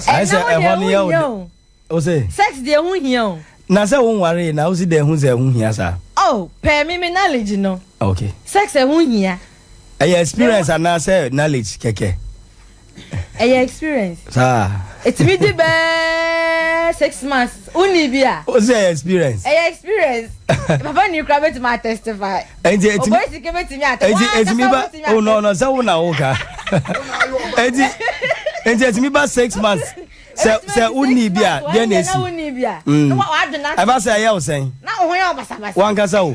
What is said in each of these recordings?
I say e ho ne o. O say sex dey hu hia. Na say won ware na o si dey hu say hu hia sa. Oh, pay me knowledge no. Okay. Sex e hu hia. Your experience and now say knowledge keke. Your experience. Sir. It's me the best 6 months. Only bia. What's your experience? Your experience. Papa you come to my testify. And it's me. It's me ba. Oh no, so na oka. And it's me ba 6 months. Say only bia, then is. Only bia. I ba say ya o sen. Na ho ya basa basa. Wan kasa o.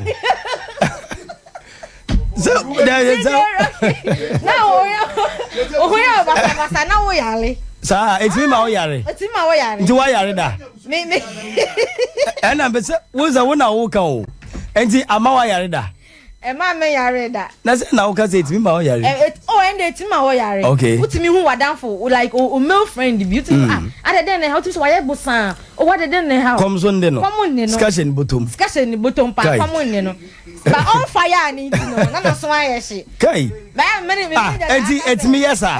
So there is now we are basa na wo yare. Sa etimi ma wo yare. Etimi ma wo yare. Nti wo yare da. Me. And am be say wo za wo na wo kan o. Enti ama wo yare da. E ma me yare da. Na say na wo ka say etimi ma wo yare. And etimi ma wo yare. Okay. Putimi hu wadanfo like o male friend beautiful. Other than how to so why bosan. O what than how. Come Sunday no. Discussion bottom. Discussion bottom pa come no. But on fire ni no. Na so why she. Kai. Ba me etimi yes sir.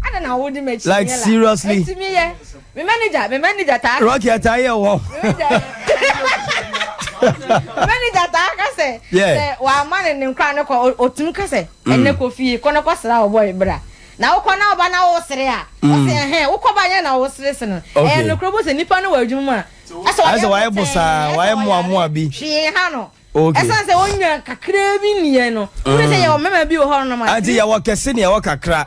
I don't know what the match. Like seriously. It's me, yeah. My manager, ta. Rocky attire wo. Manager ta ka say. Yeah. Wa man in nkwa no ko otum ka say. Enne ko fie ko no ko sra wo boy bra. Na wo ko na oba na wo sre a. Wo say wo ko ba nya na wo sre se no. No kro bo se nipa no wa adwuma a. Asa wa busa, wa moa bi. Hwe ha no. Okay. Esa se wonya kakra bi nie no. Wo say ya wo mama bi wo ho no ma. Ati ya wo kese ne ya wo kakra.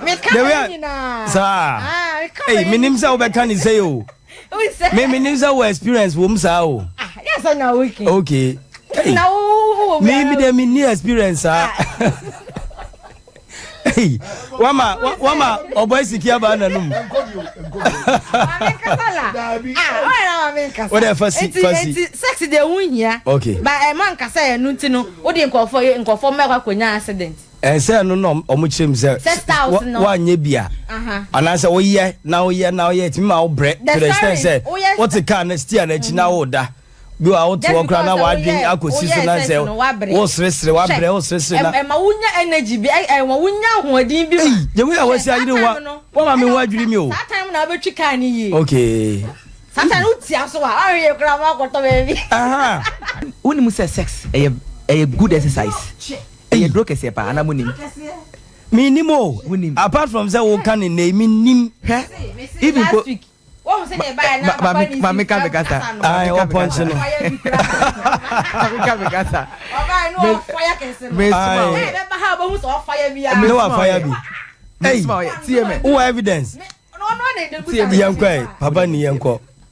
Me come na. Sir. Hey, minim say obeka ni say o. Me minim say wo experience wo msa o. Yes na wiki. Okay. Na wo. Me dem ni experience ah. Hey, wama oboy sikia ba na num. What the first sex dey won here. Okay. But e man kasa ya nu nti no, wo dey nkofo mekwa konya accident. Say no omo chem say. Wa anye bia. Ana say wo ye na ti ma wo bre. To the extent say what the car na steer na chi na wo da. Bi wa wo to okra na wa dwen akosi so na say wo sresre wa bre wo sresre na. E ma wunya energy bi e ma wunya hoadin bi ma. Je we awasi ayire wa ma me wa adwiri mi o. That time na betwi car ni yi. Okay. Satan utia so wa aye kra ma koto baby. Uni mu say sex a good exercise. E dro kese pa ana munim. Minimo. Apart from say wo kan ni nim. Even last week. What say dey buy na papa me ka be kasa. Ai o punch no. Ka be kasa. Baba no fire kese. Me small. Eh be ha ba hu so fire bi ya. Me no fire bi. Hey, tie me. Who evidence? No dey Yankwa papa ni yanko.